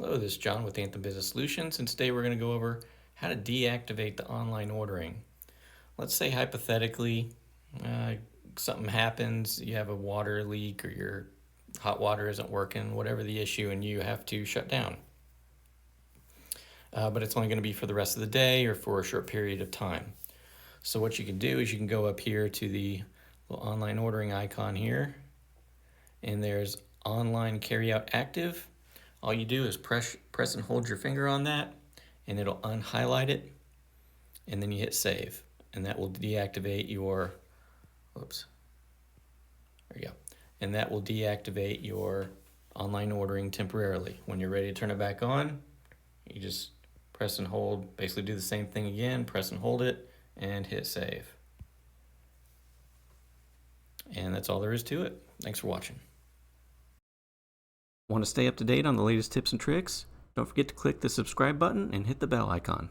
Hello, this is John with Anthem Business Solutions, and today we're going to go over how to deactivate the online ordering. Let's say hypothetically, uh, something happens, you have a water leak or your hot water isn't working, whatever the issue, and you have to shut down. But it's only going to be for the rest of the day or for a short period of time. So what you can do is you can go up here to the little online ordering icon here, and there's online carryout active. All you do is press and hold your finger on that, and it'll unhighlight it, and then you hit save, and that will deactivate your, oops, there you go, and that will deactivate your online ordering temporarily. When you're ready to turn it back on, you just press and hold, basically do the same thing again, press and hold it, and hit save. And that's all there is to it. Thanks for watching. Want to stay up to date on the latest tips and tricks? Don't forget to click the subscribe button and hit the bell icon.